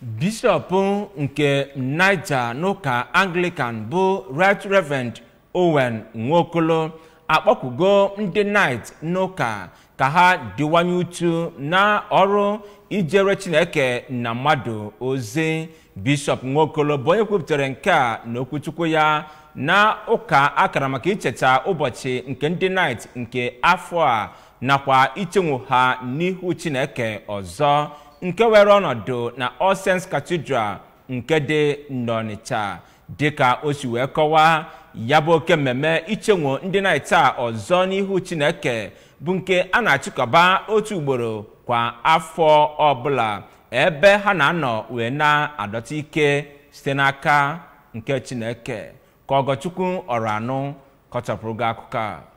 Bishop nke Niger n'ụka Anglican bụ Right Reverend Owen Nwokolo akpọkugo ndị Knight n'ụka ka ha dịwanye uchu na ọrụ ijere Chineke na mmadụ ozi. Bishop Nwokolo bụ onye kwupụtara nke a n'okwuchukwu ya na ụka akara maka icheta ụbọchị nke ndị Knight nke afọ a nakwa ichenwu ha n'ihu Chineke ọzọ nke were ọnọdụ na All Saints Cathedral nke dị n'Ọnịcha. Dịka o si wee kọwaa, ya bụ oke mmemme ichenwu ndị Knight a ọzọ n'ihu Chineke bụ nke a na-achịkọba otu ugboro kwa afọ ọbụla ebe ha na-anọ wee na-adọta ike site n'aka nke Chineke. Ka Ọgọchukwu Ọranụ kọchapụrụ gị akụkọ a.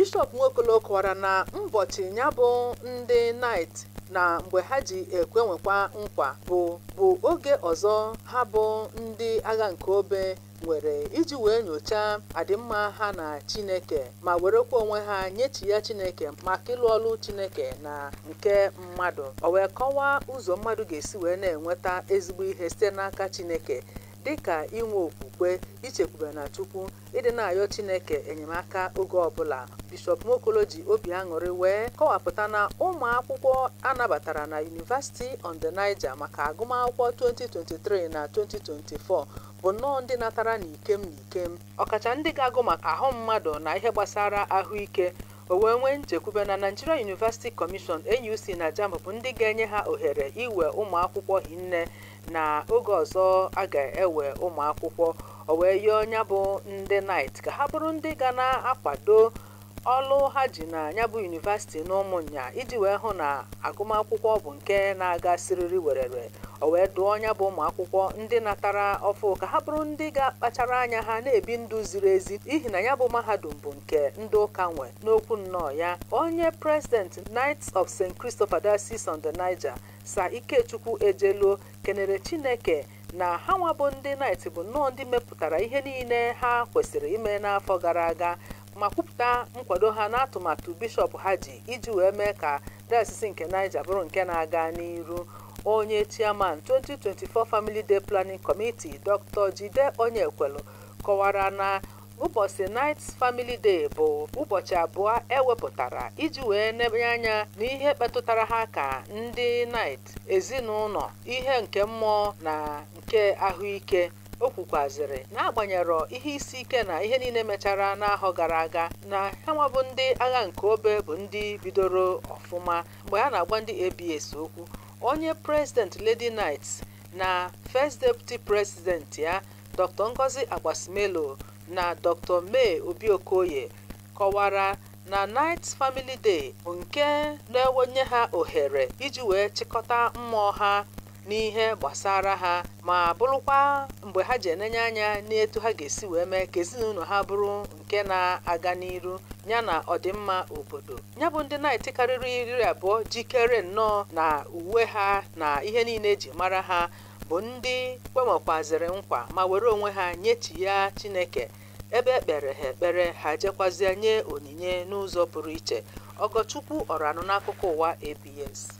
Bishop Nwokolo kọwara na ụbọchị ya bụ ndị Knight na mgbe ha ji Ekwenweela nkwa bụ oge ọzọ ha bụ ndị agha nke obe nwere iji wee nyochaa adịmma ha na Chineke ma werekwa onwe ha nyechi Chineke maka ịlụ ọlụ Chineke na nke mmadụ. O wee kọwaa ụzọ mmadụ ga-esi wee na-enweta ezigbo ihe site n'aka Chineke dịka inwe okwukwe, ichekwube na Chukwu, ịdị na-ayọ Chineke enyemaka oge ọbụla. Bishop Nwokolo ji obi aṅụrị wee kọwapụta na ụmụ akwụkwọ anabatara na University on the Niger maka agụmakwụkwọ 2023 na 2024 bụ nnọọ ndị natara n'ikem ọkacha ndị ga-agụ maka ahụ mmadụ na ihe gbasara ahụike. O wee nwee nchekwube na Nigeria University Commission NUC na JAMB bụ ndị ga-enye ha ohere iwe ụmụ akwụkwọ hinne na oge ọzọ a ga-ewe ụmụ akwụkwọ. O wee yọọ ya bụ ndị Knight ka ha bụrụ ndị ga na-akwado ọlụ ha ji na ya bụ University n'Ụmụnya iji wee hụ na agụmakwụkwọ bụ nke na-aga siriri werere. O wee dụọ ya bụ ụmụ akwụkwọ ndị natara ọfụ ka ha bụrụ ndị ga-akpachara anya ha na-ebi ndụ ziri ezi n'ihi na ya bụ mahadum bụ nke ndị ụka nwe. N'okwu nnọọ ya, onye President Knights of St. Christopher Diocese on the Niger Sir Ikechukwu Ejelo kenere Chineke na ha nwa bụ ndị Knight bụ nnọọ ndị mepụtara ihe niile ha kwesịrị ime n'afọ gara aga ma kwupụta nkwado ha n'atụmatụ bishọp ha ji iji wee mee ka Diocese nke Niger bụrụ nke na-aga n'iru. Onye Chairman 2024 Family Day Planning Committee Dr. Jide Onyekwelu kọwara na ụbọchị Knights Family Day bụ ụbọchị abụọ ewepụtara iji wee nebe anya n'ihe kpetụtara ha ka ndị Knight, ezinụlọ, ihe nke mmụọ na nke ahụike. O kwukwazịrị na agbanyero ihe isi ike na ihe niile mechara n'ahọ gara aga na ha nwa bụ ndị agha nke obe bụ ndị bidoro ọfụma. Mgbe a na-agwa ndị ABS okwu, onye President Lady Knight na First Deputy President ya Dr. Ngozi Agbasimelo na Dr. May Obiokoye kọwara na Knights Family Day bụ nke na-enye ha ohere iji wee chịkọta mmụọ ha n'ihe gbasara ha ma bụrụkwa mgbe ha ji enenye anya n'etu ha ga-esi wee mee ka ezinụlọ ha bụrụ nke na-aga n'iru ya na ọdịmma obodo. Ya bụ ndị Knight karịrị 20 jikere nnọọ na uwe ha na ihe niile eji mara ha bụ ndị kwenwekwazịrị nkwa ma were onwe ha nyechi Chineke ebe ekpere ha ekpere ha jekwazie nye onyinye n'ụzọ pụrụ iche. Ọgọchukwu Ọranụ n'akụkọ ụwa ABS.